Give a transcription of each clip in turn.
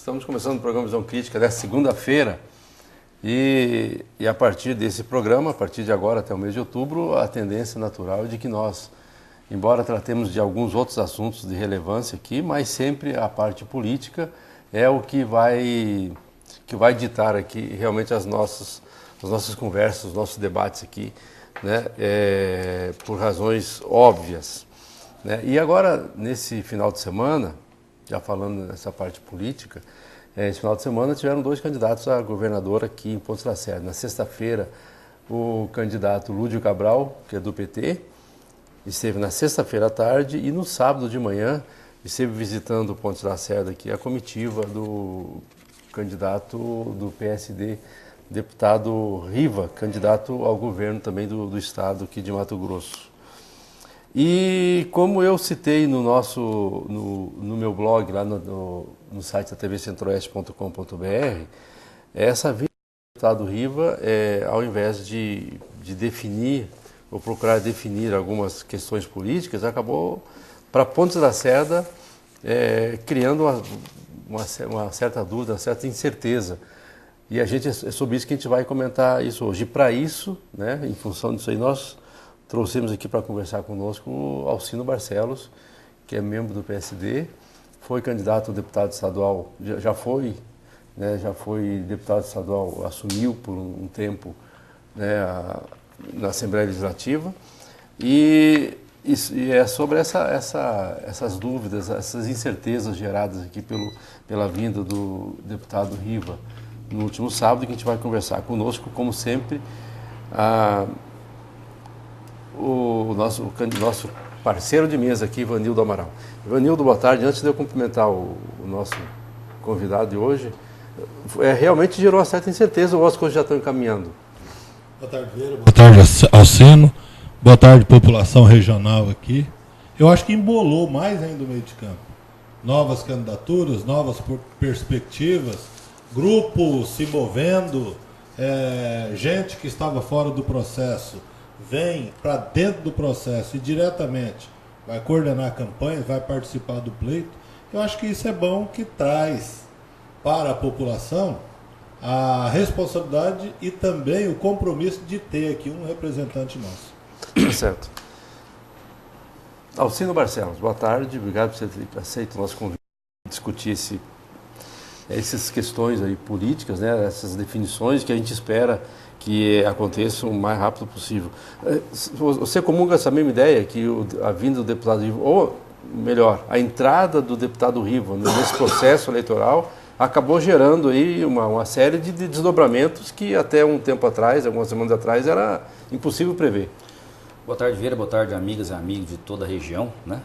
Estamos começando o programa Visão Crítica desta segunda-feira e a partir desse programa, a partir de agora até o mês de outubro, a tendência natural é de que nós, embora tratemos de alguns outros assuntos de relevância aqui, mas sempre a parte política é o que vai ditar aqui realmente as nossas conversas, os nossos debates aqui, né, por razões óbvias, né? E agora, nesse final de semana, já falando nessa parte política, esse final de semana tiveram dois candidatos a governador aqui em Pontes Lacerda. Na sexta-feira, o candidato Lúdio Cabral, que é do PT, esteve na sexta-feira à tarde e no sábado de manhã esteve visitando Pontes Lacerda aqui a comitiva do candidato do PSD, deputado Riva, candidato ao governo também do estado aqui de Mato Grosso. E como eu citei no meu blog, lá no site da tvcentroeste.com.br, essa vinda do deputado Riva, ao invés de definir ou procurar definir algumas questões políticas, acabou para Pontes Lacerda criando uma certa dúvida, uma certa incerteza. E é sobre isso que a gente vai comentar isso hoje. E para isso, né, em função disso aí, nós trouxemos aqui para conversar conosco o Alcino Barcelos, que é membro do PSD, foi candidato a deputado estadual, já foi deputado estadual, assumiu por um tempo, né, na Assembleia Legislativa, e é sobre essas dúvidas, essas incertezas geradas aqui pela vinda do deputado Riva no último sábado, que a gente vai conversar conosco, como sempre, o nosso parceiro de mesa aqui, Ivanildo Amaral. Ivanildo, boa tarde. Antes de eu cumprimentar o nosso convidado de hoje, realmente gerou uma certa incerteza, ou as coisas já estão encaminhando? Boa tarde, Vieira. Boa tarde, Alcino. Boa tarde, população regional aqui. Eu acho que embolou mais ainda o meio de campo. Novas candidaturas, novas perspectivas, grupos se movendo, gente que estava fora do processo vem para dentro do processo e diretamente vai coordenar a campanha, vai participar do pleito. Eu acho que isso é bom, que traz para a população a responsabilidade e também o compromisso de ter aqui um representante nosso. Certo. Alcino Barcelos, boa tarde, obrigado por você ter aceito o nosso convite para discutir essas questões aí políticas, né, essas definições que a gente espera que aconteça o mais rápido possível. Você comunga essa mesma ideia, que a vinda do deputado Riva, ou melhor, a entrada do deputado Riva nesse processo eleitoral acabou gerando aí uma série de desdobramentos que até um tempo atrás, algumas semanas atrás, era impossível prever. Boa tarde, Vieira, boa tarde, amigas e amigos de toda a região, né?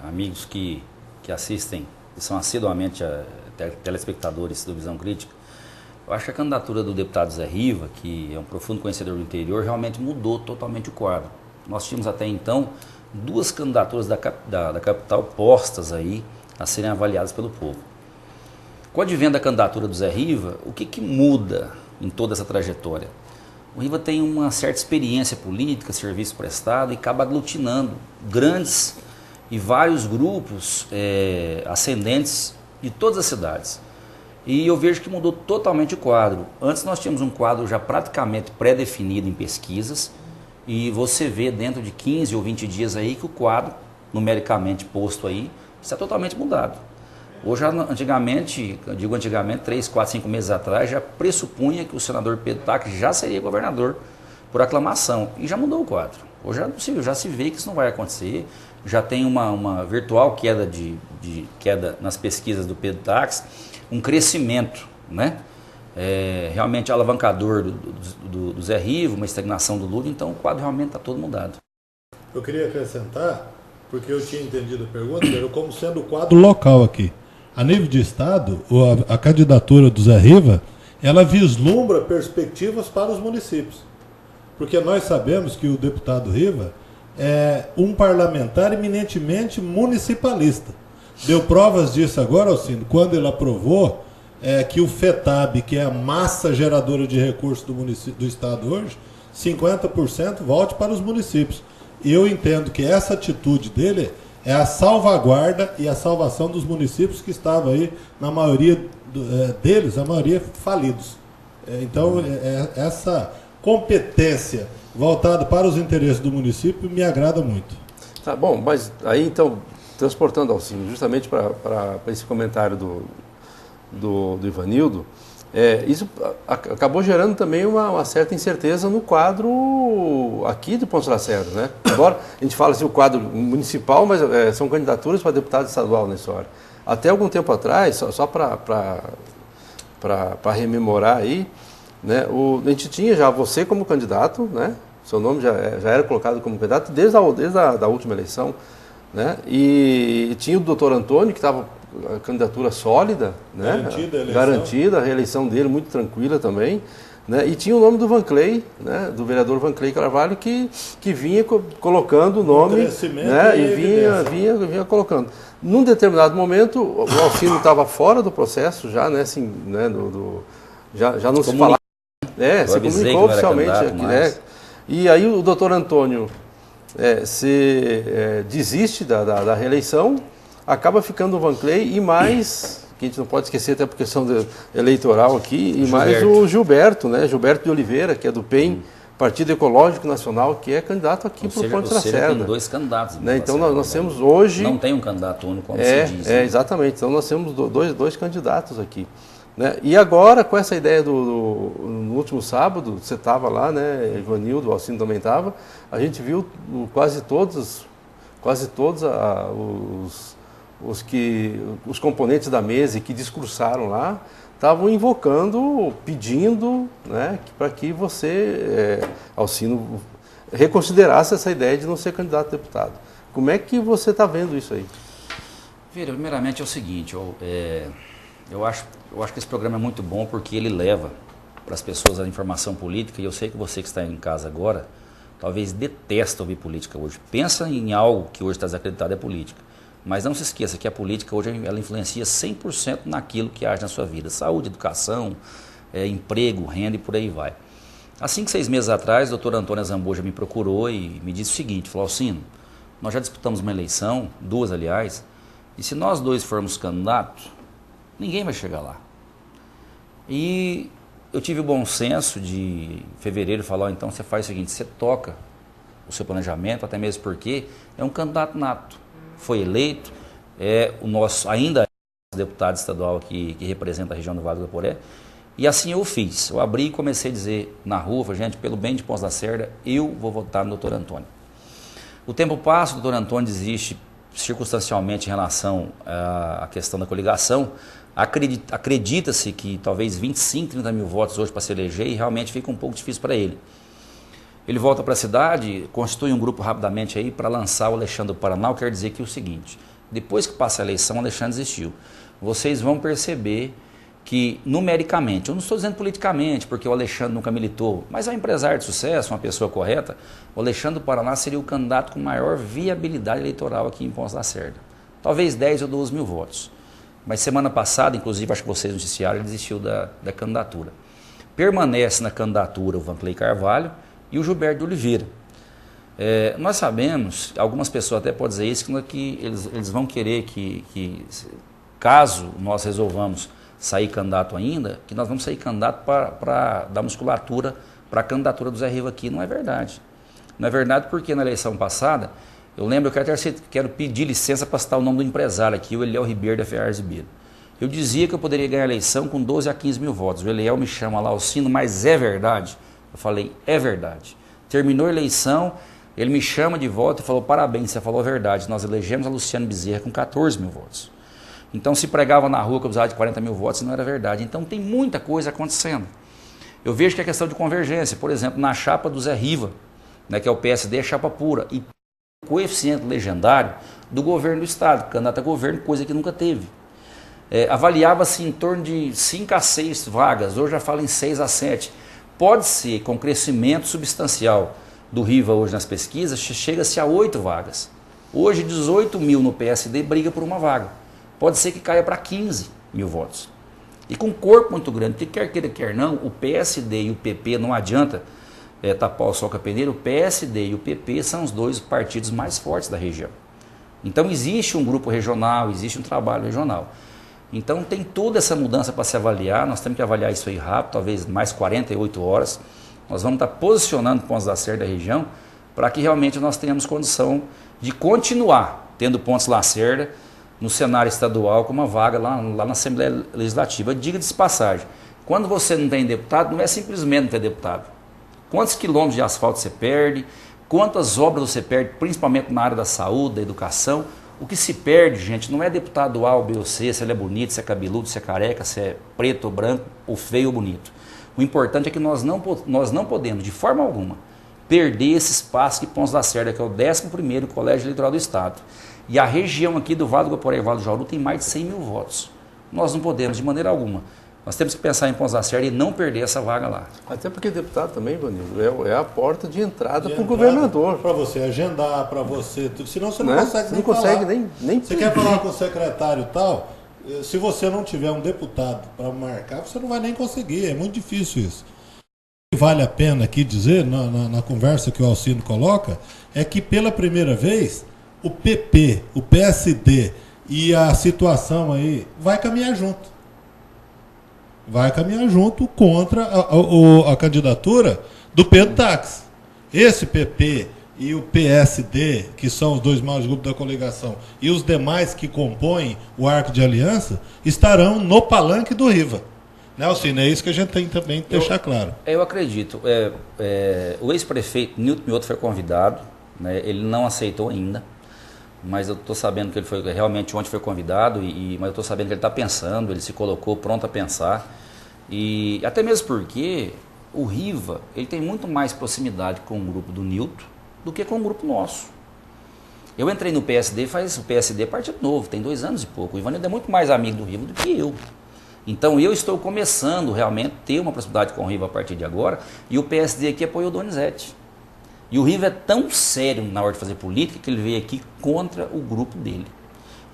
Amigos que assistem e são assiduamente telespectadores do Visão Crítica. Eu acho que a candidatura do deputado Zé Riva, que é um profundo conhecedor do interior, realmente mudou totalmente o quadro. Nós tínhamos até então duas candidaturas da capital postas aí a serem avaliadas pelo povo. Com o advento da candidatura do Zé Riva, o que muda em toda essa trajetória? O Riva tem uma certa experiência política, serviço prestado, e acaba aglutinando grandes e vários grupos ascendentes de todas as cidades. E eu vejo que mudou totalmente o quadro. Antes nós tínhamos um quadro já praticamente pré-definido em pesquisas, e você vê dentro de 15 ou 20 dias aí que o quadro, numericamente posto aí, está totalmente mudado. Hoje, antigamente, eu digo antigamente, 3, 4, 5 meses atrás, já pressupunha que o senador Pedro Taques já seria governador por aclamação, e já mudou o quadro. Hoje é possível, já se vê que isso não vai acontecer, já tem uma virtual queda queda nas pesquisas do Pedro Taques, um crescimento, né? Realmente alavancador do Zé Riva, uma estagnação do Lula, então o quadro realmente está todo mudado. Eu queria acrescentar, porque eu tinha entendido a pergunta, como sendo o quadro local aqui. A nível de Estado, a candidatura do Zé Riva, ela vislumbra perspectivas para os municípios. Porque nós sabemos que o deputado Riva é um parlamentar eminentemente municipalista. Deu provas disso agora, Alcino, quando ele aprovou que o FETAB, que é a massa geradora de recursos do Estado hoje, 50% volte para os municípios. E eu entendo que essa atitude dele é a salvaguarda e a salvação dos municípios que estavam aí, na maioria deles, a maioria falidos. Então, essa competência voltada para os interesses do município me agrada muito. Tá bom, mas aí então, transportando, Alcino, justamente para esse comentário do Ivanildo, isso acabou gerando também uma certa incerteza no quadro aqui de Ponta Lacerda, né? Agora, a gente fala assim, o quadro municipal, mas são candidaturas para deputado estadual na história. Até algum tempo atrás, só para rememorar aí, né, a gente tinha já você como candidato, né? Seu nome já era colocado como candidato desde a última eleição, né? E tinha o doutor Antônio, que estava a candidatura sólida, né? Garantida, a reeleição dele muito tranquila também, né? E tinha o nome do Vanclay, né? Do vereador Vanclay Carvalho, que vinha colocando o nome, né? E vinha colocando. Num determinado momento, o Alcino estava fora do processo já, né? Assim, né? Já não se falava, se comunicou oficialmente aqui, né? E aí o doutor Antônio desiste da reeleição, acaba ficando o Vanclay e mais, que a gente não pode esquecer até por questão eleitoral aqui, e mais o Gilberto, né? Gilberto de Oliveira, que é do PEN, Partido Ecológico Nacional, que é candidato aqui para o Ponte Lacerda. Tem dois candidatos. Né? Então nós temos hoje... Não tem um candidato único, como se diz. Né? Exatamente. Então nós temos dois candidatos aqui. Né? E agora, com essa ideia no último sábado, você estava lá, né? Ivanildo, o Alcino também estava, a gente viu quase todos os componentes da mesa que discursaram lá, estavam invocando, pedindo, né, para que você, Alcino, reconsiderasse essa ideia de não ser candidato a deputado. Como é que você está vendo isso aí? Vira, primeiramente é o seguinte, eu acho que esse programa é muito bom porque ele leva para as pessoas a informação política, e eu sei que você que está em casa agora, talvez detesta ouvir política hoje. Pensa em algo que hoje está desacreditado, é política. Mas não se esqueça que a política hoje ela influencia 100% naquilo que age na sua vida. Saúde, educação, emprego, renda e por aí vai. Assim que 6 meses atrás, o doutor Antônio Zamboja me procurou e me disse o seguinte, falou, Alcino, nós já disputamos uma eleição, 2 aliás, e se nós 2 formos candidatos, ninguém vai chegar lá. E eu tive o bom senso de, em fevereiro, falar, então você faz o seguinte, você toca o seu planejamento, até mesmo porque é um candidato nato. Foi eleito, o nosso ainda é deputado estadual aqui, que representa a região do Vale do Aporé, e assim eu fiz. Eu abri e comecei a dizer na rua, gente, pelo bem de Ponta Lacerda, eu vou votar no doutor Antônio. O tempo passa, o doutor Antônio desiste circunstancialmente em relação à questão da coligação. Acredita-se que talvez 25, 30 mil votos hoje para se eleger e realmente fica um pouco difícil para ele. Ele volta para a cidade, constitui um grupo rapidamente aí para lançar o Alexandre do Paraná. Eu quero dizer aqui o seguinte, depois que passa a eleição, o Alexandre desistiu. Vocês vão perceber que numericamente, eu não estou dizendo politicamente, porque o Alexandre nunca militou, mas é um empresário de sucesso, uma pessoa correta, o Alexandre do Paraná seria o candidato com maior viabilidade eleitoral aqui em Ponta Lacerda. Talvez 10 ou 12 mil votos. Mas semana passada, inclusive, acho que vocês noticiaram, ele desistiu da candidatura. Permanece na candidatura o Vanclay Carvalho e o Gilberto de Oliveira. Nós sabemos, algumas pessoas até podem dizer isso, que eles vão querer que, caso nós resolvamos sair candidato ainda, que nós vamos sair candidato para dar musculatura para a candidatura do Zé Riva aqui. Não é verdade. Não é verdade porque na eleição passada, eu lembro, eu quero pedir licença para citar o nome do empresário aqui, o Eliel Ribeiro da Ferraz Ribeiro. Eu dizia que eu poderia ganhar a eleição com 12 a 15 mil votos. O Eliel me chama lá, Alcino, mas é verdade? Eu falei, é verdade. Terminou a eleição, ele me chama de volta e falou, parabéns, você falou a verdade. Nós elegemos a Luciano Bezerra com 14 mil votos. Então se pregava na rua que eu precisava de 40 mil votos e não era verdade. Então tem muita coisa acontecendo. Eu vejo que é questão de convergência. Por exemplo, na chapa do Zé Riva, né, que é o PSD, é chapa pura. E coeficiente legendário do governo do Estado, candidato a governo, coisa que nunca teve. Avaliava-se em torno de 5 a 6 vagas, hoje já fala em 6 a 7. Pode ser, com crescimento substancial do Riva hoje nas pesquisas, chega-se a 8 vagas. Hoje 18 mil no PSD briga por uma vaga. Pode ser que caia para 15 mil votos. E com um corpo muito grande, porque quer queira, quer não, o PSD e o PP não adianta tapar o sol com a peneira, o PSD e o PP são os 2 partidos mais fortes da região. Então existe um grupo regional, existe um trabalho regional. Então tem toda essa mudança para se avaliar, nós temos que avaliar isso aí rápido, talvez mais 48 horas. Nós vamos estar posicionando Pontos Lacerda da região para que realmente nós tenhamos condição de continuar tendo Pontos Lacerda no cenário estadual com uma vaga lá na Assembleia Legislativa. Diga-se de passagem, quando você não tem deputado, não é simplesmente não ter deputado. Quantos quilômetros de asfalto você perde, quantas obras você perde, principalmente na área da saúde, da educação. O que se perde, gente, não é deputado A ou B ou C, se ele é bonito, se é cabeludo, se é careca, se é preto ou branco, ou feio ou bonito. O importante é que nós não podemos, de forma alguma, perder esse espaço que Pontos Lacerda, que é o 11º Colégio Eleitoral do Estado. E a região aqui do Vale do Guaporé e Vale do Jauru tem mais de 100 mil votos. Nós não podemos, de maneira alguma. Nós temos que pensar em Pontos Lacerda e não perder essa vaga lá. Até porque deputado também, Ivanildo, é a porta de entrada para o governador. Para você agendar, para você tudo. Senão você não né? consegue você nem não consegue falar. nem Você quer falar com o secretário e tal, se você não tiver um deputado para marcar, você não vai nem conseguir. É muito difícil isso. O que vale a pena aqui dizer, na conversa que o Alcino coloca, é que pela primeira vez, o PP, o PSD e a situação aí vai caminhar junto. Vai caminhar junto contra a candidatura do Pedro Táxi. Esse PP e o PSD, que são os dois maiores grupos da coligação, e os demais que compõem o arco de aliança, estarão no palanque do Riva. Né, Alcino? É isso que a gente tem também que deixar claro. Eu acredito. O ex-prefeito Nilton Mioto foi convidado, né, ele não aceitou ainda. Mas eu estou sabendo que ele foi realmente ontem foi convidado, mas eu estou sabendo que ele está pensando, ele se colocou pronto a pensar. E até mesmo porque o Riva ele tem muito mais proximidade com o grupo do Nilton do que com o grupo nosso. Eu entrei no PSD, o PSD é partido novo, tem 2 anos e pouco. O Ivanildo é muito mais amigo do Riva do que eu. Então eu estou começando realmente a ter uma proximidade com o Riva a partir de agora, e o PSD aqui apoiou o Donizete. E o Riva é tão sério na hora de fazer política que ele veio aqui contra o grupo dele.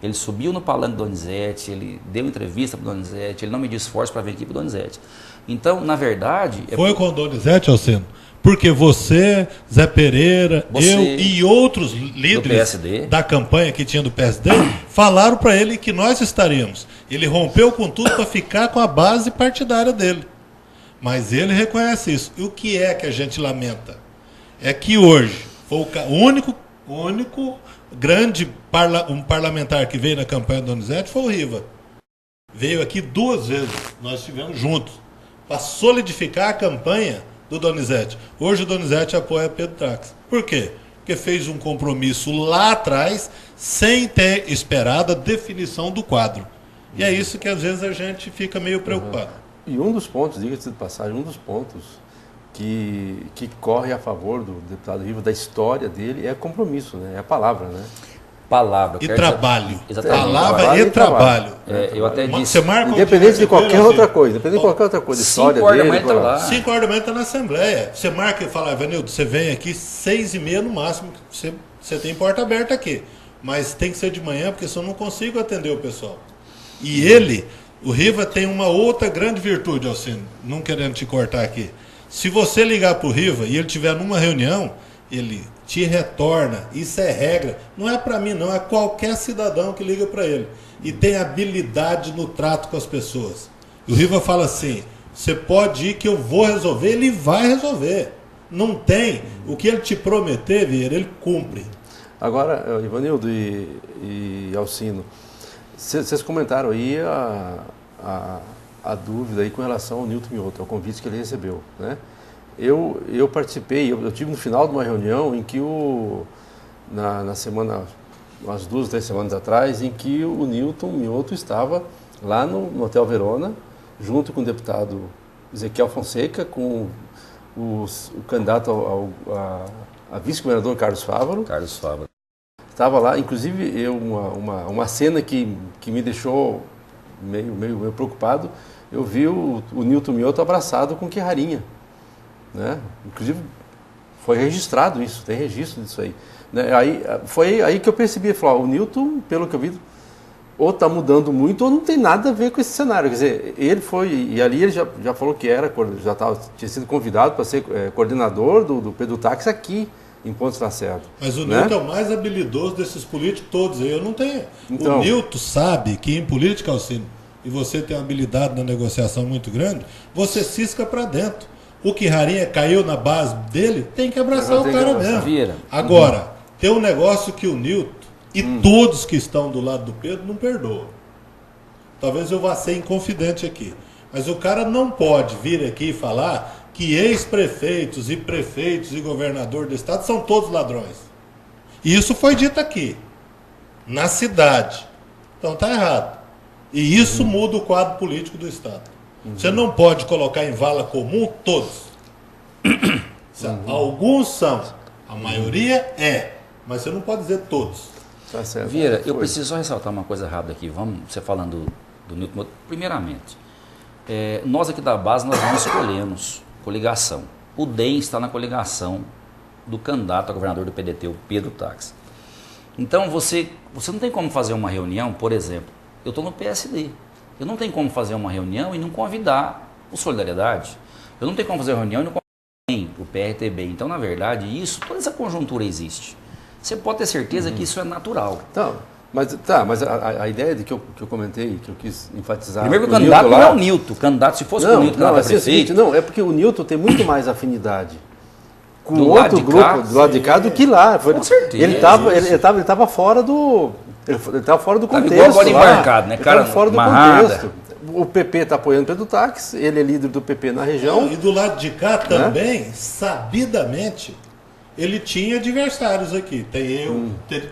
Ele subiu no palanque do Donizete, ele deu entrevista para o Donizete, ele não mediu esforço para vir aqui para o Donizete. Então, na verdade... Foi com o Donizete, Alcino? Porque você, Zé Pereira, eu e outros líderes da campanha que tinha do PSD falaram para ele que nós estaríamos. Ele rompeu com tudo para ficar com a base partidária dele. Mas ele reconhece isso. E o que é que a gente lamenta? É que hoje foi o único grande parlamentar que veio na campanha do Donizete foi o Riva. Veio aqui 2 vezes, nós estivemos juntos, para solidificar a campanha do Donizete. Hoje o Donizete apoia Pedro Táxi. Por quê? Porque fez um compromisso lá atrás, sem ter esperado a definição do quadro. E é isso que às vezes a gente fica meio preocupado. E um dos pontos, diga-se de passagem, um dos pontos que corre a favor do deputado Riva, da história dele, é compromisso, né? É a palavra, né? Palavra. E trabalho. Exatamente. Palavra e trabalho. Eu até disse. Independente de qualquer outra coisa. Independente de qualquer outra coisa. História dele. 5 horas da manhã está na Assembleia. Você marca e fala, Ivanildo, você vem aqui 6h30 no máximo. Você tem porta aberta aqui. Mas tem que ser de manhã, porque senão eu não consigo atender o pessoal. E ele, o Riva, tem uma outra grande virtude, Alcino, não querendo te cortar aqui. Se você ligar para o Riva e ele estiver numa reunião, ele te retorna. Isso é regra. Não é para mim, não. É qualquer cidadão que liga para ele. E tem habilidade no trato com as pessoas. E o Riva fala assim, você pode ir que eu vou resolver. Ele vai resolver. Não tem. O que ele te prometer, Vieira, ele cumpre. Agora, Ivanildo e Alcino, vocês comentaram aí a dúvida aí com relação ao Nilton Mioto, ao convite que ele recebeu, né? Eu participei, eu tive no final de uma reunião em que na semana, umas 2, 3 semanas atrás, em que o Nilton Mioto estava lá no Hotel Verona, junto com o deputado Ezequiel Fonseca, com o candidato a vice-governador Carlos Fávaro. Estava lá, inclusive uma cena que me deixou meio preocupado. Eu vi o Nilton Mioto abraçado com Querrarinha, né? Inclusive foi registrado isso, tem registro disso aí, né? Foi aí que eu percebi, o Nilton, pelo que eu vi, ou está mudando muito ou não tem nada a ver com esse cenário. Quer dizer, ele foi, e ali ele já falou que tinha sido convidado para ser coordenador do Pedro Táxi aqui em Pontes Lacerda. Mas o né? Nilton é o mais habilidoso desses políticos todos. Eu não tenho. Então, o Nilton sabe que em política, Alcino, e você tem uma habilidade na negociação muito grande, você cisca para dentro. O que Rarinha caiu na base dele, tem que abraçar o cara mesmo. Vira. Agora, tem um negócio que o Nilton e todos que estão do lado do Pedro não perdoam. Talvez eu vá ser inconfidente aqui. Mas o cara não pode vir aqui e falar que ex-prefeitos e prefeitos e governador do estado são todos ladrões. E isso foi dito aqui, na cidade. Então tá errado. E isso muda o quadro político do estado. Você não pode colocar em vala comum todos. Alguns são, a maioria é, mas você não pode dizer todos. Tá certo. Vieira, eu preciso só ressaltar uma coisa rápida aqui. Vamos, você falando do Nilton. Primeiramente, nós aqui da base, nós não escolhemos coligação. O DEM está na coligação do candidato a governador do PDT, o Pedro Táxi. Então, você não tem como fazer uma reunião, por exemplo, eu estou no PSD. Eu não tenho como fazer uma reunião e não convidar o Solidariedade. Eu não tenho como fazer uma reunião e não convidar o PRTB. Então, na verdade, toda essa conjuntura existe. Você pode ter certeza que isso é natural. Então, mas a ideia de que eu comentei, que eu quis enfatizar... Primeiro que o candidato não é o Nilton. O candidato, se fosse o Nilton candidato a prefeito... Não, é porque o Nilton tem muito mais afinidade com do outro grupo do lado de cá do que lá. Com certeza. Ele estava fora do... Ele estava fora do contexto. Igual agora embarcado, né? Cara, fora do contexto. O PP está apoiando o Pedro Táxi, ele é líder do PP na região. E do lado de cá também, sabidamente, ele tinha adversários aqui.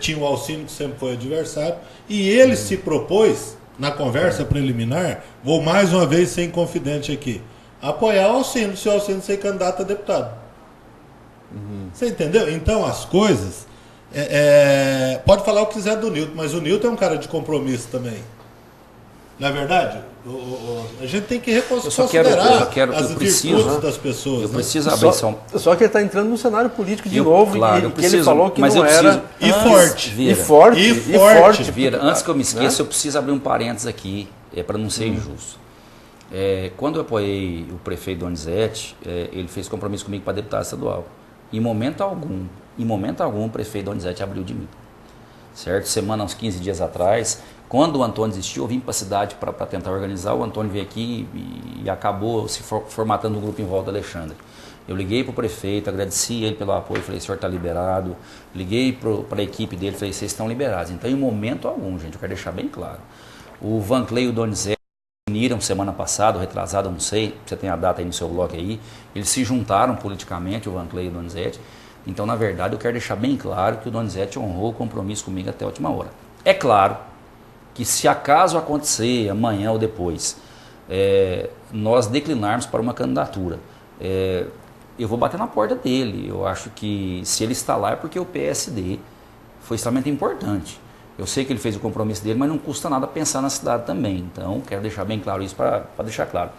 Tinha o Alcino, que sempre foi adversário, e ele se propôs, na conversa preliminar, vou mais uma vez ser inconfidente aqui, apoiar o Alcino, se o Alcino ser candidato a deputado. Você entendeu? Então as coisas... pode falar o que quiser do Nilton, mas o Nilton é um cara de compromisso também. Não é verdade? A gente tem que considerar as virtudes das pessoas. Eu preciso abrir só que ele está entrando no cenário político de novo, claro, que ele falou que não era... E forte. Vieira, antes que eu me esqueça, eu preciso abrir um parênteses aqui, para não ser injusto. Quando eu apoiei o prefeito Donizete, ele fez compromisso comigo para deputado estadual. Em momento algum, o prefeito Donizete abriu de mim. Certo? Semana, uns 15 dias atrás, quando o Antônio desistiu, eu vim para a cidade para tentar organizar. O Antônio veio aqui e acabou se formatando um grupo em volta do Alexandre. Eu liguei para o prefeito, agradeci ele pelo apoio, falei, o senhor está liberado. Liguei para a equipe dele, falei, vocês estão liberados. Então, em momento algum, gente, eu quero deixar bem claro. O Vanclay e o Donizete se uniram semana passada, retrasada, não sei, você tem a data aí no seu blog aí. Eles se juntaram politicamente, o Vanclay e o Donizete. Então, na verdade, eu quero deixar bem claro que o Donizete honrou o compromisso comigo até a última hora. É claro que se acaso acontecer amanhã ou depois, nós declinarmos para uma candidatura, eu vou bater na porta dele. Eu acho que se ele está lá é porque o PSD foi extremamente importante. Eu sei que ele fez o compromisso dele, mas não custa nada pensar na cidade também. Então, quero deixar bem claro isso para deixar claro.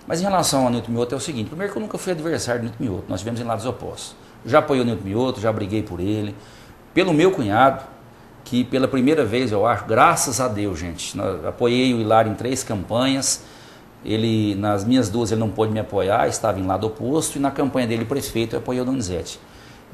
Mas em relação ao Nilton Mioto é o seguinte, primeiro que eu nunca fui adversário do Nilton Mioto, nós estivemos em lados opostos. Já apoiei o Nilton Mioto, já briguei por ele. Pelo meu cunhado, que pela primeira vez, eu acho, graças a Deus, gente, apoiei o Hilário em 3 campanhas. Ele, nas minhas 2, ele não pôde me apoiar, estava em lado oposto, e na campanha dele, prefeito, eu apoiei o Donizete.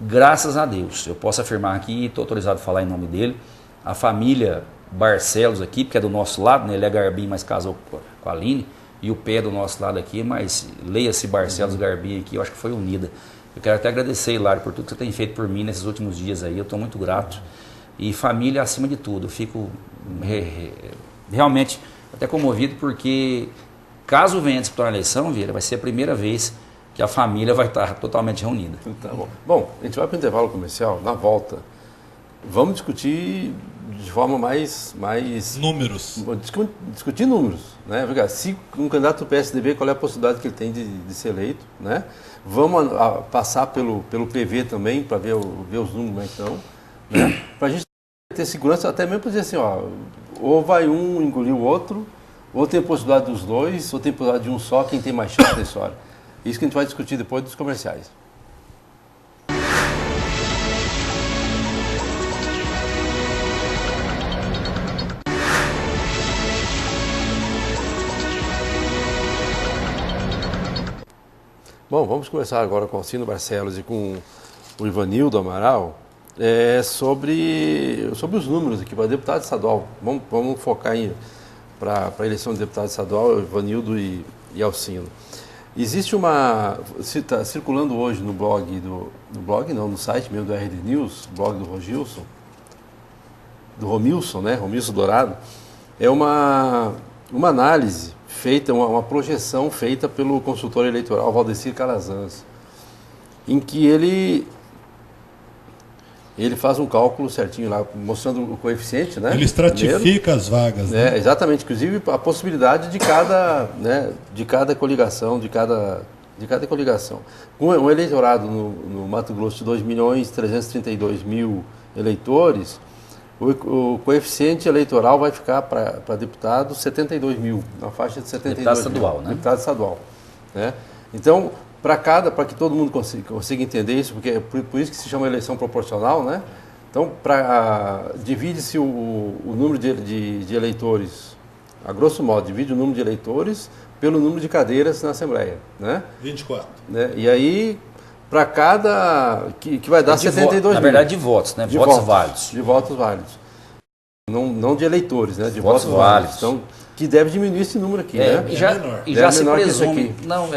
Graças a Deus, eu posso afirmar aqui, estou autorizado a falar em nome dele, a família Barcelos aqui, porque é do nosso lado, né? Ele é Garbim, mas casou com a Aline, e o pé é do nosso lado aqui, mas leia-se Barcelos Garbim aqui, eu acho que foi unida. Eu quero até agradecer, Hilário, por tudo que você tem feito por mim nesses últimos dias aí, eu estou muito grato. E família acima de tudo, eu fico realmente até comovido, porque caso venha disputar a eleição, Vieira, vai ser a primeira vez que a família vai estar totalmente reunida. Tá bom. Bom, a gente vai para o intervalo comercial, na volta, vamos discutir de forma mais números. Discutir números, né? Se um candidato do PSDB, qual é a possibilidade que ele tem de ser eleito, né? Vamos passar pelo PV também, para ver os números como é que estão, né? Para a gente ter segurança, até mesmo para dizer assim, ou vai um engolir o outro, ou tem a possibilidade dos dois, ou tem a possibilidade de um só, quem tem mais chance da história. Isso que a gente vai discutir depois dos comerciais. Bom, vamos começar agora com o Alcino Barcelos e com o Ivanildo Amaral, sobre os números aqui para deputado estadual. Vamos focar para a eleição de deputado estadual, Ivanildo e Alcino. Existe está circulando hoje no blog no site mesmo do RD News, blog do Romilson, né? Romilson Dourado, é uma análise feita, uma projeção feita pelo consultor eleitoral Valdecir Calazans, em que ele faz um cálculo certinho lá, mostrando o coeficiente, né? Ele estratifica as vagas, né? Exatamente, inclusive a possibilidade de cada coligação, de cada coligação. Com um eleitorado no Mato Grosso de 2.332.000 eleitores, o coeficiente eleitoral vai ficar para deputado 72.000, na faixa de 72.000. Deputado estadual, né? Deputado estadual, né? Então, para que todo mundo consiga entender isso, porque é por isso que se chama eleição proporcional, né? Então, divide-se o número de eleitores, a grosso modo, divide o número de eleitores pelo número de cadeiras na Assembleia, né? 24. Né? E aí, para cada... que vai dar 72 Na verdade, de votos, né? Votos válidos. De votos válidos. Não de eleitores, né? De votos válidos. Então, que deve diminuir esse número aqui, né? E já se menor presume... que Não,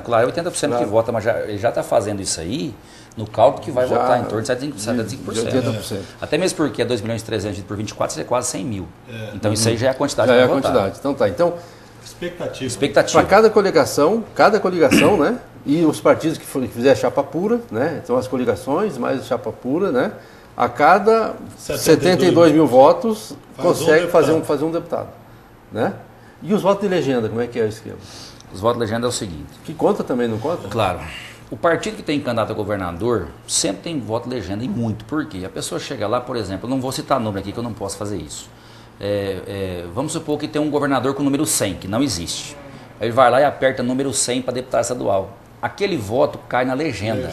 claro, 80% que vota, mas ele já está fazendo isso aí no cálculo que vai votar em torno de 75%. 80%. Até mesmo porque é 2.300.000 por 24, seria quase 100 mil. Então isso aí já é a quantidade já que é vai a votar. quantidade. Então tá. Então, expectativa. para cada coligação, né? E os partidos que fizer chapa pura, né? Então as coligações mais chapa pura, né? A cada 72.000 votos consegue fazer um deputado, né? E os votos de legenda, como é que é o esquema? Os votos de legenda é o seguinte. Que conta também, não conta? Claro. O partido que tem candidato a governador sempre tem voto de legenda e muito. Por quê? A pessoa chega lá, por exemplo, eu não vou citar número aqui que eu não posso fazer isso. Vamos supor que tem um governador com o número 100, que não existe. Ele vai lá e aperta número 100 para deputado estadual. Aquele voto cai na legenda.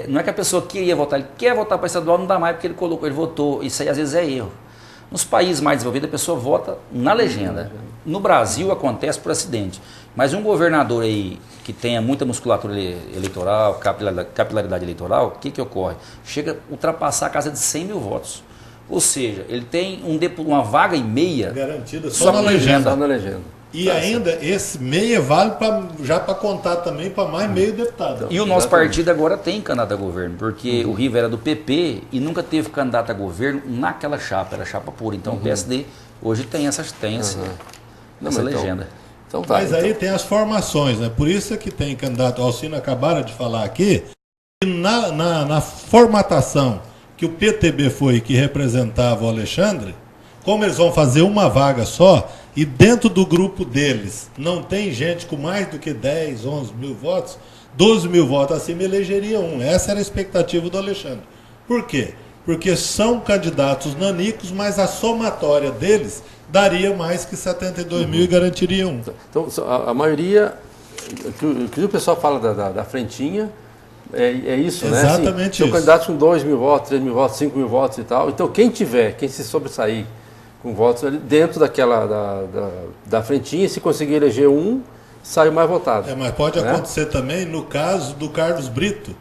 Não é que a pessoa queria votar, ele quer votar para estadual, não dá mais porque ele votou. Isso aí às vezes é erro. Nos países mais desenvolvidos a pessoa vota na legenda. No Brasil acontece por acidente. Mas um governador aí que tenha muita musculatura eleitoral, capilaridade eleitoral, o que ocorre? Chega a ultrapassar a casa de 100 mil votos. Ou seja, ele tem uma vaga e meia garantida só na legenda. Só na legenda. E ainda esse meia vale já para contar também para mais meio deputado. E o nosso partido agora tem candidato a governo, porque o Riva era do PP e nunca teve candidato a governo naquela chapa, era chapa pura. Então o PSD hoje tem essa legenda. Então, mas aí tem as formações, né? Por isso é que tem candidato, o Alcino acabaram de falar aqui, que na formatação que o PTB foi que representava o Alexandre, como eles vão fazer uma vaga só, e dentro do grupo deles não tem gente com mais do que 10, 11 mil votos, 12 mil votos acima elegeria um. Essa era a expectativa do Alexandre. Por quê? Porque são candidatos nanicos, mas a somatória deles daria mais que 72 mil e garantiria um. Então, a maioria, que o pessoal fala da frentinha, é isso, né? Exatamente assim, isso. São candidatos com 2 mil votos, 3 mil votos, 5 mil votos e tal. Então, quem se sobressair com votos ali dentro da frentinha, se conseguir eleger um, sai o mais votado. Mas pode acontecer também no caso do Carlos Brito,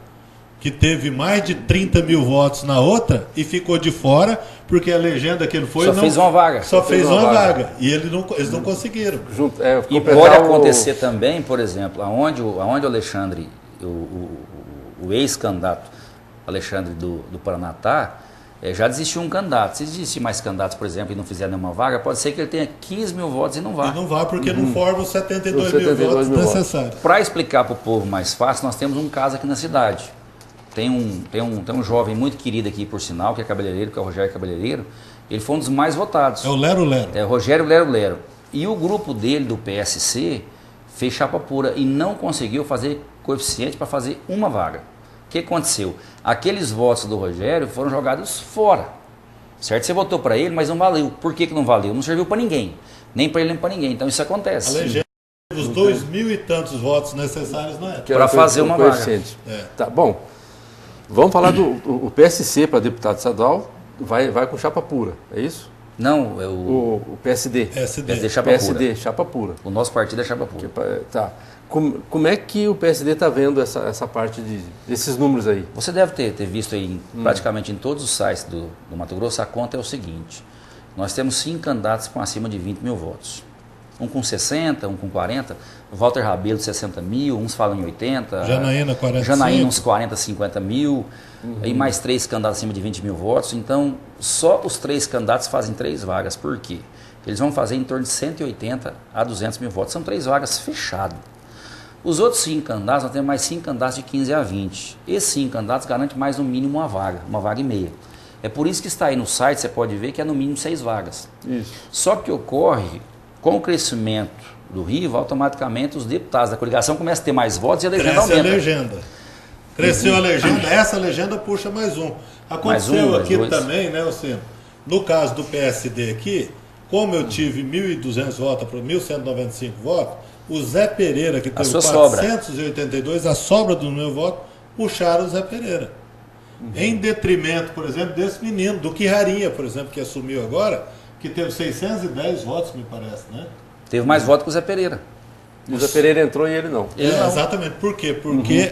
que teve mais de 30 mil votos na outra e ficou de fora, porque a legenda que ele foi... fez uma vaga. Só fez uma vaga. E eles não conseguiram. E pode acontecer também, por exemplo, aonde o Alexandre, o ex-candidato Alexandre do Paraná já desistiu um candidato. Se existir mais candidatos, por exemplo, e não fizer nenhuma vaga, pode ser que ele tenha 15 mil votos e não vá. E não vá porque não forma os 72 mil votos necessários. Para explicar para o povo mais fácil, nós temos um caso aqui na cidade. Tem um jovem muito querido aqui, por sinal, que é cabeleireiro, que é o Rogério Cabeleireiro. Ele foi um dos mais votados. É o Lero Lero. É o Rogério Lero Lero. E o grupo dele, do PSC, fez chapa pura e não conseguiu fazer coeficiente para fazer uma vaga. O que aconteceu? Aqueles votos do Rogério foram jogados fora. Certo? Você votou para ele, mas não valeu. Por que não valeu? Não serviu para ninguém. Nem para ele, nem para ninguém. Então isso acontece. A legenda dos 2.000 e tantos votos necessários não é. Para fazer uma vaga. Tá bom. Vamos falar do PSC para deputado estadual. Vai com chapa pura, é isso? Não, é o PSD. PSD chapa PSD, pura. chapa pura. O nosso partido é chapa pura. Tá. Como é que o PSD está vendo essa parte desses números aí? Você deve ter visto aí praticamente em todos os sites do Mato Grosso, a conta é o seguinte: nós temos 5 candidatos com acima de 20 mil votos. Um com 60, um com 40, Walter Rabelo 60 mil, uns falam em 80. Janaína 45. Janaína uns 40, 50 mil. E mais 3 candidatos acima de 20 mil votos. Então, só os 3 candidatos fazem 3 vagas. Por quê? Eles vão fazer em torno de 180 a 200 mil votos. São 3 vagas fechadas. Os outros 5 candidatos, nós temos mais 5 candidatos de 15 a 20. Esses 5 candidatos garantem mais no mínimo uma vaga e meia. É por isso que está aí no site, você pode ver que é no mínimo 6 vagas. Isso. Só que ocorre, com o crescimento do Riva, automaticamente os deputados da coligação começam a ter mais votos e a legenda aumenta. Cresce a legenda. Cresceu a legenda, essa legenda puxa mais um. Aconteceu mais aqui dois. também, né, Ocino? No caso do PSD aqui, como eu tive 1.200 votos para 1.195 votos, o Zé Pereira, que teve 482, a sobra do meu voto, puxaram o Zé Pereira. Em detrimento, por exemplo, desse menino, do Quirrarinha, por exemplo, que assumiu agora, que teve 610 votos, me parece, né? Teve mais votos que o Zé Pereira. E o Zé Pereira entrou e ele não. Exatamente. Por quê? Porque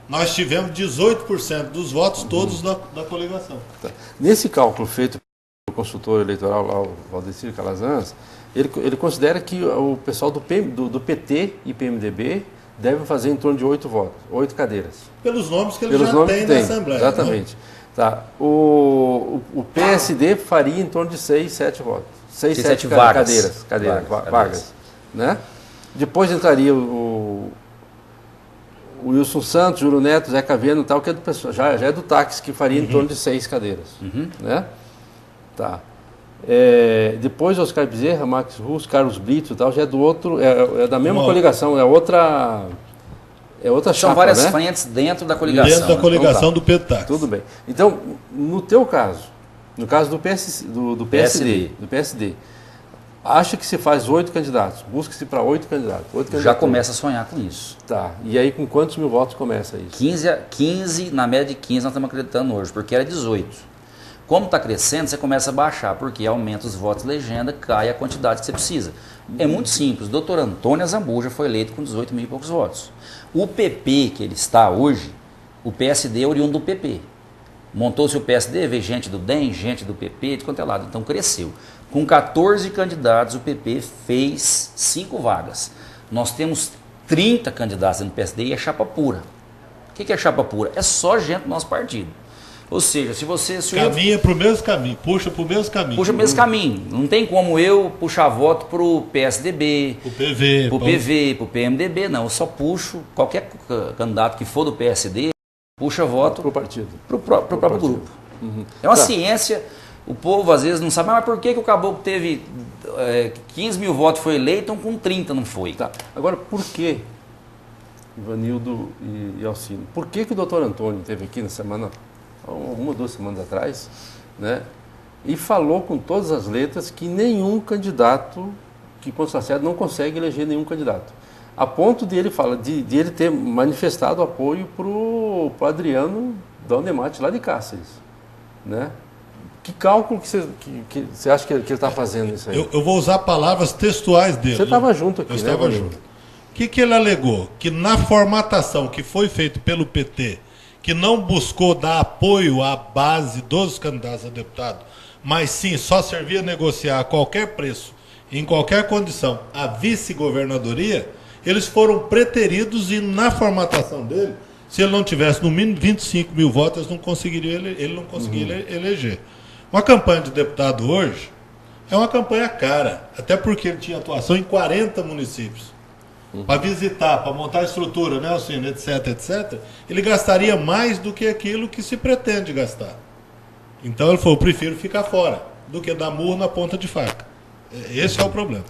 nós tivemos 18% dos votos todos da coligação. Tá. Nesse cálculo feito pelo consultor eleitoral, lá, o Valdecir Calazans, ele considera que o pessoal do PT e PMDB deve fazer em torno de 8 votos, 8 cadeiras. Pelos nomes que ele já tem na Assembleia. Exatamente. Né? Tá. O PSD faria em torno de 6, 7 votos. 6, 7 vagas. Né? Depois entraria o Wilson Santos, Júlio Neto, Zé Caveno e tal, que é do pessoal, já é do táxi, que faria em torno de 6 cadeiras. Né? Tá. Depois Oscar Bezerra, Max Russo, Carlos Brito e tal, já é do outro, é da mesma coligação, é outra chapa. São várias né? frentes dentro da coligação. Dentro da coligação então, do PETAX. Tudo bem. Então, no teu caso, no caso do PSD, acha que se faz 8 candidatos, busca-se para 8 candidatos. Já começa a sonhar com isso. Tá. E aí com quantos mil votos começa isso? 15, na média de 15 nós estamos acreditando hoje, porque era 18. Como está crescendo, você começa a baixar, porque aumenta os votos legenda, cai a quantidade que você precisa. É muito simples. O doutor Antônio Azambuja foi eleito com 18 mil e poucos votos. O PP que ele está hoje, o PSD é oriundo do PP. Montou-se o PSD, veio gente do DEM, gente do PP, de quanto é lado. Então cresceu. Com 14 candidatos, o PP fez 5 vagas. Nós temos 30 candidatos no PSD e é chapa pura. O que é chapa pura? É só gente do nosso partido. Ou seja, se você... Caminha para o mesmo caminho, puxa para o mesmo caminho. Puxa para o mesmo caminho. Não tem como eu puxar voto para o PSDB, para o PV, para o PMDB, não. Eu só puxo, qualquer candidato que for do PSD, puxa voto para o partido. Para o próprio grupo. É uma ciência, o povo às vezes não sabe, mas por que o caboclo teve 15 mil votos foi eleito, com 30 não foi? Tá. Agora, por que, Ivanildo e Alcino, por que o doutor Antônio esteve aqui na semana... 1 ou 2 semanas atrás, né, e falou com todas as letras que nenhum candidato que consociado não consegue eleger nenhum candidato. A ponto de ele ele ter manifestado apoio para o Adriano Daldemate lá de Cáceres. Né? Que cálculo que você acha que ele está fazendo isso aí? Eu vou usar palavras textuais dele. Você estava junto aqui, né? Eu estava junto. O que ele alegou? Que na formatação que foi feita pelo PT, que não buscou dar apoio à base dos candidatos a deputado, mas sim só servia a negociar a qualquer preço, em qualquer condição, a vice-governadoria, eles foram preteridos e na formatação dele, se ele não tivesse no mínimo 25 mil votos, ele não conseguiria eleger. Uma campanha de deputado hoje é uma campanha cara, até porque ele tinha atuação em 40 municípios. Para visitar, para montar a estrutura, né, assim, etc, etc, ele gastaria mais do que aquilo que se pretende gastar. Então ele falou, eu prefiro ficar fora do que dar murro na ponta de faca. Esse é o problema.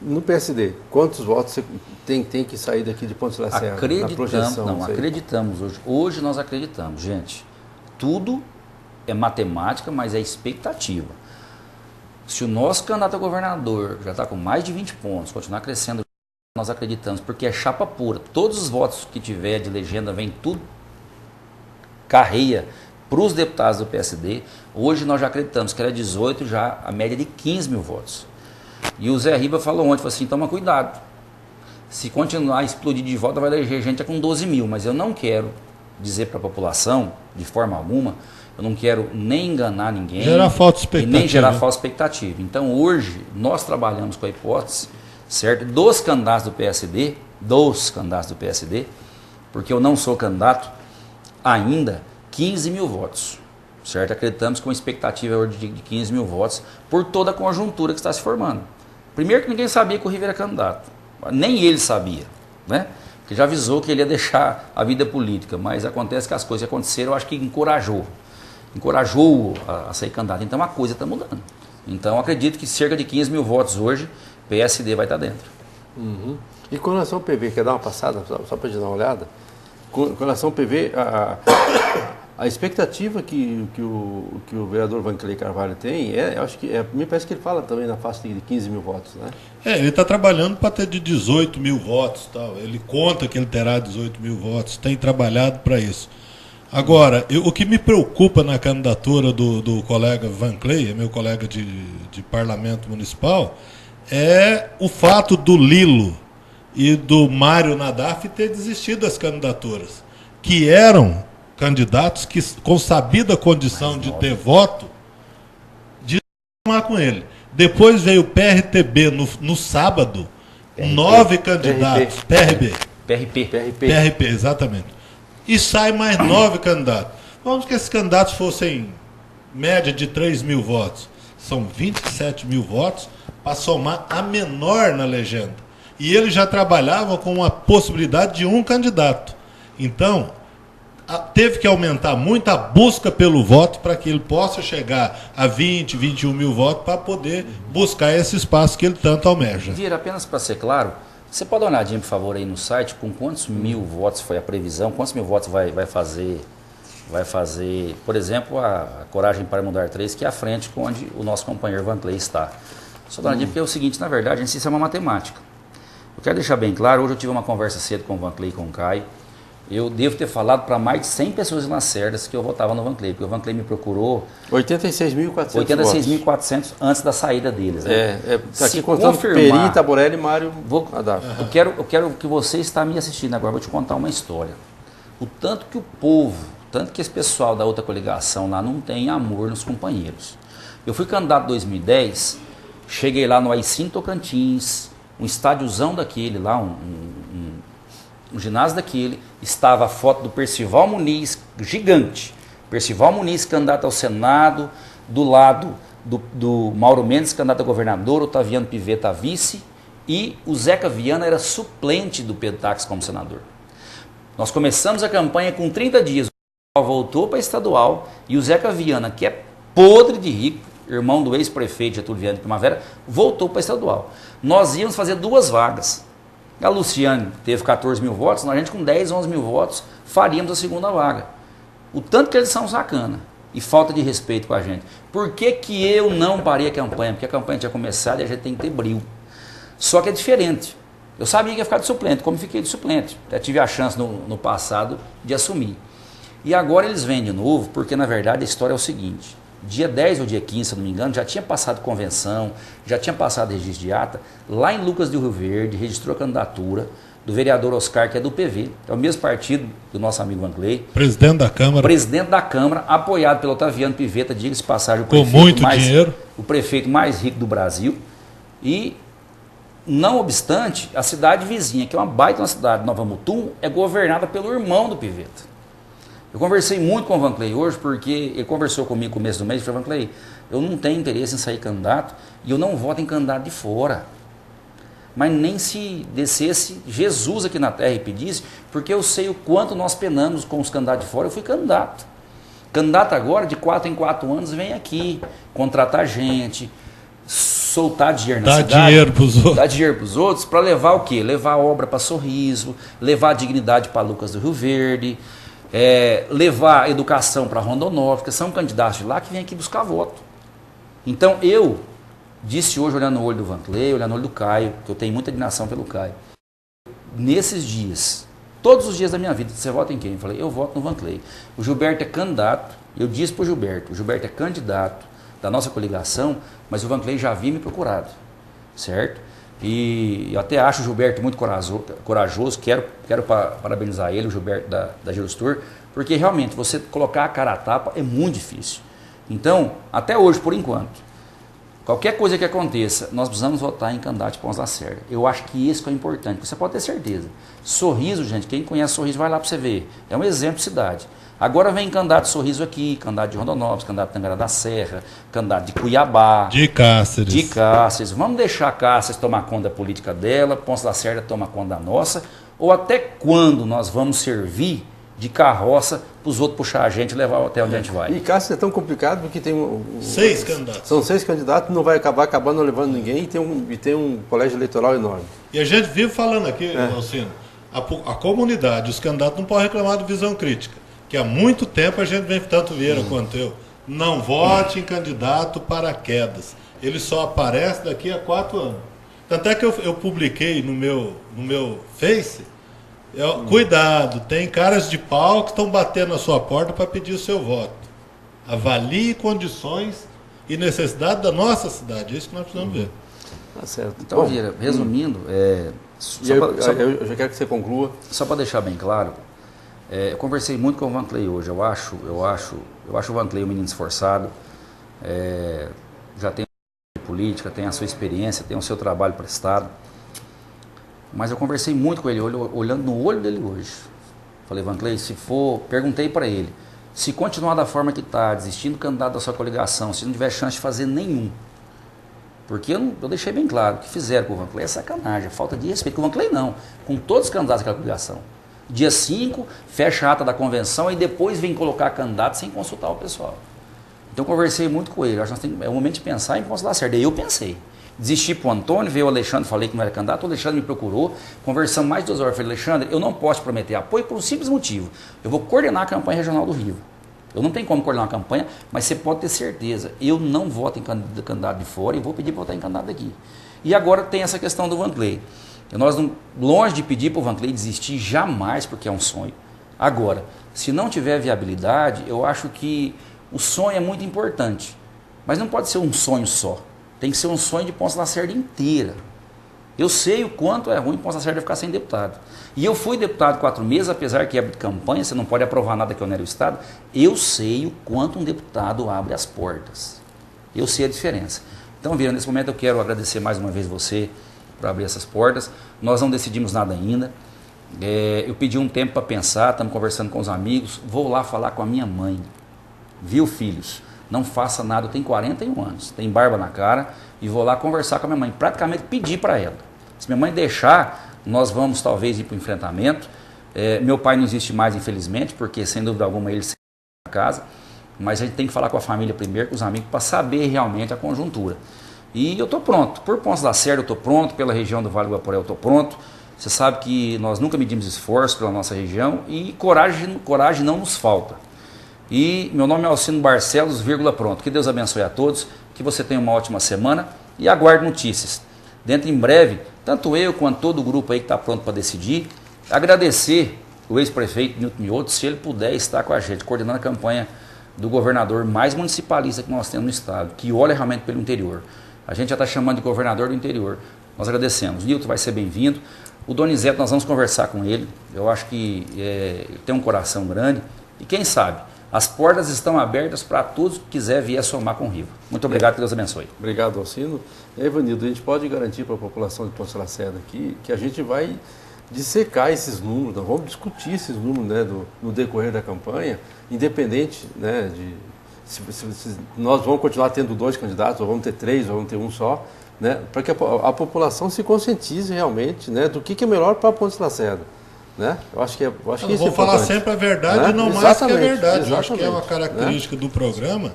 No PSD, quantos votos você tem que sair daqui de Pontes da Serra? Na projeção? Não, acreditamos hoje. Hoje nós acreditamos, gente. Tudo é matemática, mas é expectativa. Se o nosso candidato a governador já está com mais de 20 pontos, continuar crescendo, nós acreditamos, porque é chapa pura. Todos os votos que tiver de legenda, vem tudo carreia para os deputados do PSD. Hoje nós já acreditamos que era 18, já a média de 15 mil votos. E o Zé Riba falou ontem, falou assim, toma cuidado. Se continuar a explodir de voto, vai eleger gente com 12 mil. Mas eu não quero dizer para a população, de forma alguma, eu não quero nem enganar ninguém. Gerar falsa expectativa. E nem gerar falsa expectativa. Então hoje nós trabalhamos com a hipótese, certo, dos candidatos do PSD, porque eu não sou candidato ainda, 15 mil votos. Certo? Acreditamos que uma expectativa hoje de 15 mil votos por toda a conjuntura que está se formando. Primeiro que ninguém sabia que o Riva era candidato. Nem ele sabia, né? Porque já avisou que ele ia deixar a vida política, mas acontece que as coisas que aconteceram, eu acho que encorajou a ser candidato. Então a coisa está mudando. Então acredito que cerca de 15 mil votos hoje, PSD vai estar dentro. Uhum. E com relação ao PV, quer dar uma passada, só para a gente dar uma olhada? Com relação ao PV, a expectativa que o vereador Vanclay Carvalho tem, eu acho que me parece que ele fala também na faixa de 15 mil votos, né? Ele está trabalhando para ter de 18 mil votos, tal. Ele conta que ele terá 18 mil votos, tem trabalhado para isso. Agora, o que me preocupa na candidatura do colega Vanclay, meu colega de parlamento municipal, é o fato do Lilo e do Mário Nadaf ter desistido das candidaturas, que eram candidatos que, com sabida condição de ter voto, de tomar com ele. Depois veio o PRTB no sábado, 9 candidatos. PRP, exatamente. E sai mais 9 candidatos. Vamos que esses candidatos fossem média de 3 mil votos. São 27 mil votos para somar a menor na legenda. E eles já trabalhavam com a possibilidade de um candidato. Então, teve que aumentar muito a busca pelo voto para que ele possa chegar a 20, 21 mil votos para poder buscar esse espaço que ele tanto almeja. Vira, apenas para ser claro, você pode dar uma olhadinha, por favor, aí no site, com quantos mil votos foi a previsão, quantos mil votos vai fazer, por exemplo, a Coragem para Mudar 3, que é a frente onde o nosso companheiro Vanclay está. Só dar uma olhadinha, porque é o seguinte, na verdade, isso é uma matemática. Eu quero deixar bem claro, hoje eu tive uma conversa cedo com o Vanclay e com o Caio. Eu devo ter falado para mais de 100 pessoas em Lacerdas que eu votava no Vanclay, porque o Vanclay me procurou 86.400 antes da saída deles. Né? Tá aqui contando Peri, Taborelli e Mário Nadaf. Eu quero que você está me assistindo agora, vou te contar uma história. O tanto que o povo, tanto que esse pessoal da outra coligação lá não tem amor nos companheiros. Eu fui candidato em 2010, cheguei lá no AI-5 Tocantins, um estádiozão daquele lá, um ginásio daquele, estava a foto do Percival Muniz, gigante. Percival Muniz, candidato ao Senado, do lado do Mauro Mendes, candidato a governador, Otaviano Pivetta vice, e o Zeca Viana era suplente do Pedro Táxi como senador. Nós começamos a campanha com 30 dias, o voltou para estadual, e o Zeca Viana, que é podre de rico, irmão do ex-prefeito Getúlio Viana de Primavera, voltou para estadual. Nós íamos fazer 2 vagas. A Luciane teve 14 mil votos, a gente com 10, 11 mil votos faríamos a segunda vaga. O tanto que eles são sacana e falta de respeito com a gente. Por que que eu não parei a campanha? Porque a campanha tinha começado e a gente tem que ter brilho. Só que é diferente. Eu sabia que ia ficar de suplente, como fiquei de suplente. Até tive a chance no passado de assumir. E agora eles vêm de novo, porque na verdade a história é o seguinte. Dia 10 ou dia 15, se não me engano, já tinha passado convenção, já tinha passado registro de ata, lá em Lucas do Rio Verde, registrou a candidatura do vereador Oscar, que é do PV, é o mesmo partido do nosso amigo Vanclay. Presidente da Câmara. Presidente da Câmara, apoiado pelo Otaviano Pivetta, diga-se passagem, com muito dinheiro. O prefeito mais rico do Brasil. E, não obstante, a cidade vizinha, que é uma baita cidade, Nova Mutum, é governada pelo irmão do Pivetta. Eu conversei muito com o Vanclay hoje, porque ele conversou comigo no começo do mês e falou: Vanclay, eu não tenho interesse em sair candidato e eu não voto em candidato de fora. Mas nem se descesse Jesus aqui na terra e pedisse, porque eu sei o quanto nós penamos com os candidatos de fora. Eu fui candidato. Candidato agora, de 4 em 4 anos, vem aqui, contratar gente, soltar dinheiro na cidade. Dar dinheiro para os outros, para levar o quê? Levar obra para Sorriso, levar dignidade para Lucas do Rio Verde, levar educação para Rondonópolis, que são candidatos de lá que vêm aqui buscar voto. Então eu disse hoje, olhando no olho do Vanclay, olhando no olho do Caio, que eu tenho muita admiração pelo Caio, nesses dias, todos os dias da minha vida, você vota em quem? Eu falei, eu voto no Vanclay. O Gilberto é candidato, Eu disse para o Gilberto é candidato da nossa coligação, mas o Vanclay já havia me procurado, certo? E eu até acho o Gilberto muito corajoso, quero parabenizar ele, o Gilberto da Girostur, porque realmente você colocar a cara a tapa é muito difícil. Então, até hoje, por enquanto, qualquer coisa que aconteça, nós precisamos votar em candidato de Pontes Lacerda. Eu acho que isso que é importante, você pode ter certeza. Sorriso, gente, quem conhece Sorriso vai lá para você ver. É um exemplo de cidade. Agora vem candidato de Sorriso aqui, candidato de Rondonópolis, candidato de Tangará da Serra, candidato de Cuiabá. De Cáceres. Vamos deixar Cáceres tomar conta da política dela, Pontes Lacerda tomar conta da nossa, ou até quando nós vamos servir de carroça para os outros puxar a gente e levar até onde a gente vai. E Cáceres é tão complicado porque tem 6 candidatos. São 6 candidatos, não vai acabar não levando ninguém e tem um colégio eleitoral enorme. E a gente vive falando aqui, Alcino, a comunidade, os candidatos não podem reclamar de visão crítica, que há muito tempo a gente vem, tanto Vieira quanto eu, não vote em candidato paraquedas. Ele só aparece daqui a 4 anos. Tanto é que eu publiquei no meu Face, cuidado, tem caras de pau que estão batendo na sua porta para pedir o seu voto. Avalie condições e necessidade da nossa cidade. É isso que nós precisamos ver. Tá certo. Então, Vieira, resumindo, eu já quero que você conclua. Só para deixar bem claro, eu conversei muito com o Vanclay hoje. Eu acho o Vanclay um menino esforçado, já tem política, tem a sua experiência, tem o seu trabalho prestado. Mas eu conversei muito com ele, olhando no olho dele hoje. Falei, Vanclay, perguntei para ele, se continuar da forma que está, desistindo do candidato da sua coligação, se não tiver chance de fazer nenhum. Porque eu deixei bem claro, o que fizeram com o Vanclay é sacanagem, é falta de respeito. Com o Vanclay não, com todos os candidatos daquela coligação. Dia 5, fecha a ata da convenção e depois vem colocar candidato sem consultar o pessoal. Então eu conversei muito com ele, acho que é o momento de pensar em Pontes Lacerda. E eu pensei. Desisti para o Antônio, veio o Alexandre, falei que não era candidato, o Alexandre me procurou, conversamos mais de 2 horas, falei, Alexandre, eu não posso prometer apoio por um simples motivo, eu vou coordenar a campanha regional do Rio. Eu não tenho como coordenar uma campanha, mas você pode ter certeza, eu não voto em candidato de fora e vou pedir para votar em candidato daqui. E agora tem essa questão do Vanclay. Nós, longe de pedir para o Vanclay desistir, jamais, porque é um sonho. Agora, se não tiver viabilidade, eu acho que o sonho é muito importante, mas não pode ser um sonho só. Tem que ser um sonho de Pontes Lacerda inteira. Eu sei o quanto é ruim Pontes Lacerda ficar sem deputado. E eu fui deputado 4 meses, apesar que é de campanha, você não pode aprovar nada que onere o Estado. Eu sei o quanto um deputado abre as portas. Eu sei a diferença. Então, Vieira, nesse momento eu quero agradecer mais uma vez você por abrir essas portas. Nós não decidimos nada ainda. Eu pedi um tempo para pensar, estamos conversando com os amigos. Vou lá falar com a minha mãe. Viu, filhos? Não faça nada, eu tenho 41 anos, tem barba na cara, e vou lá conversar com a minha mãe, praticamente pedir para ela. Se minha mãe deixar, nós vamos talvez ir para o enfrentamento. Meu pai não existe mais, infelizmente, porque sem dúvida alguma ele saiu da casa, mas a gente tem que falar com a família primeiro, com os amigos, para saber realmente a conjuntura. E eu estou pronto, por Pontes Lacerda eu estou pronto, pela região do Vale do Guaporé eu estou pronto. Você sabe que nós nunca medimos esforço pela nossa região e coragem não nos falta. E meu nome é Alcino Barcelos, pronto. Que Deus abençoe a todos, que você tenha uma ótima semana e aguarde notícias. Dentro em breve, tanto eu quanto todo o grupo aí que está pronto para decidir, agradecer o ex-prefeito Nilton Mioto, se ele puder estar com a gente, coordenando a campanha do governador mais municipalista que nós temos no estado, que olha realmente pelo interior. A gente já está chamando de governador do interior. Nós agradecemos. Nilton vai ser bem-vindo. O Donizete, nós vamos conversar com ele. Eu acho que ele tem um coração grande. E quem sabe, as portas estão abertas para todos que quiser vir a somar com o Rio. Muito obrigado, que Deus abençoe. Obrigado, Alcino. Evanildo, a gente pode garantir para a população de Pontes Lacerda aqui que a gente vai dissecar esses números, nós vamos discutir esses números, né, no decorrer da campanha, independente, né, de se nós vamos continuar tendo 2 candidatos, ou vamos ter 3, ou vamos ter um só, né, para que a população se conscientize realmente, né, do que é melhor para Pontes Lacerda. Né? Eu acho que eu vou falar sempre a verdade, né? Não mais que a verdade. Eu acho que é uma característica, né, do programa.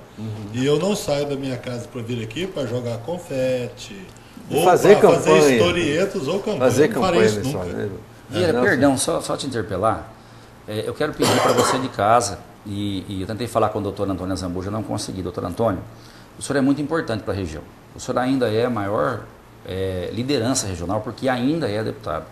E eu não saio da minha casa para vir aqui para jogar confete, ou fazer historietas ou campanha. Fazer não campanha isso nunca. Né? Vieira, perdão, só te interpelar. Eu quero pedir para você de casa, e eu tentei falar com o doutor Antônio Zambuja, não consegui. Doutor Antônio, o senhor é muito importante para a região. O senhor ainda é a maior liderança regional, porque ainda é deputado.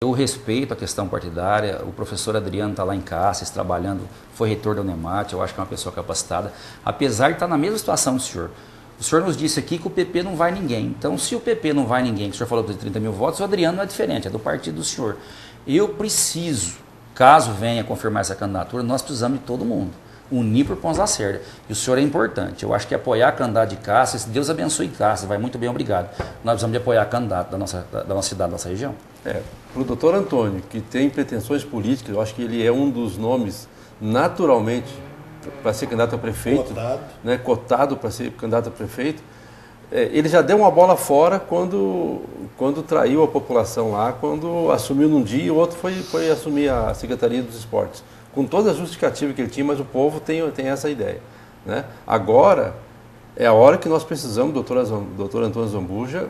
Eu respeito a questão partidária, o professor Adriano está lá em Cáceres trabalhando, foi reitor da Unemate, eu acho que é uma pessoa capacitada, apesar de estar na mesma situação do senhor. O senhor nos disse aqui que o PP não vai ninguém, então se o PP não vai ninguém, que o senhor falou de 30 mil votos, o Adriano não é diferente, é do partido do senhor. Eu preciso, caso venha confirmar essa candidatura, nós precisamos de todo mundo. Unir por Pontos Lacerda. E o senhor é importante. Eu acho que apoiar a candidata de Cáceres, Deus abençoe Cáceres, vai muito bem, obrigado. Nós precisamos de apoiar a candidata da nossa cidade, da nossa região. Para o doutor Antônio, que tem pretensões políticas, eu acho que ele é um dos nomes naturalmente para ser candidato a prefeito, cotado para ser candidato a prefeito. Ele já deu uma bola fora quando traiu a população lá, quando assumiu num dia e o outro foi assumir a Secretaria dos Esportes. Com toda a justificativa que ele tinha, mas o povo tem essa ideia. Né? Agora é a hora que nós precisamos, doutor Antônio Zambuja,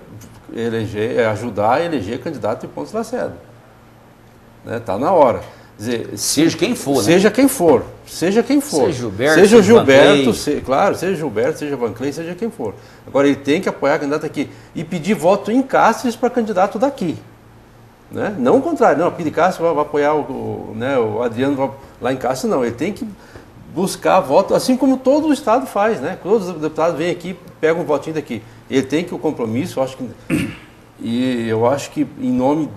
ajudar a eleger candidato em Pontos Lacerda. Está na hora. Dizer, seja quem for, seja quem for. Seja Gilberto, claro, seja Gilberto, seja Vanclay, seja quem for. Agora ele tem que apoiar a candidata aqui e pedir voto em Cáceres para candidato daqui. Né? Não o contrário, não, pedir Cáceres vai apoiar o Adriano lá em Cáceres, não. Ele tem que buscar voto, assim como todo o Estado faz, né? Todos os deputados vêm aqui, pegam um votinho daqui. Ele tem que o compromisso, eu acho que em nome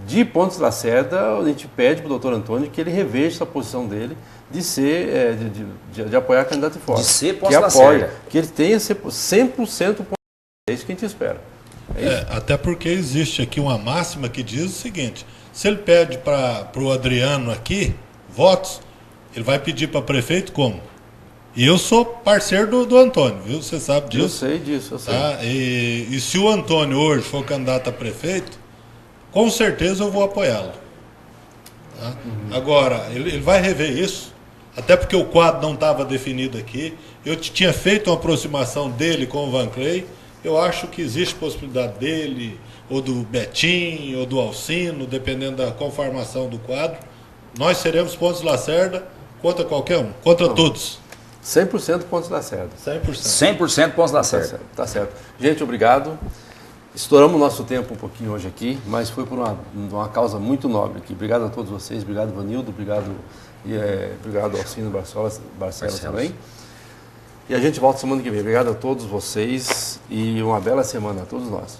de Pontos Lacerda, a gente pede para o doutor Antônio que ele reveja essa posição dele de ser, de apoiar a candidata de fora. De ser Pontos Lacerda. Que ele tenha 100% é isso que a gente espera. Até porque existe aqui uma máxima que diz o seguinte: se ele pede para o Adriano aqui votos, ele vai pedir para prefeito como? E eu sou parceiro do Antônio, viu? Você sabe disso. Eu sei disso, eu sei. Tá? E se o Antônio hoje for candidato a prefeito, com certeza eu vou apoiá-lo. Tá? Agora, ele vai rever isso, até porque o quadro não estava definido aqui. Eu tinha feito uma aproximação dele com o Vanclay. Eu acho que existe possibilidade dele, ou do Betinho, ou do Alcino, dependendo da conformação do quadro. Nós seremos Pontos Lacerda contra qualquer um, contra todos. 100% Pontos Lacerda. 100% Pontos Lacerda. Tá certo. Gente, obrigado. Estouramos o nosso tempo um pouquinho hoje aqui, mas foi por uma causa muito nobre aqui. Obrigado a todos vocês, obrigado Vanildo, obrigado Alcino Barcelos também. E a gente volta semana que vem. Obrigado a todos vocês e uma bela semana a todos nós.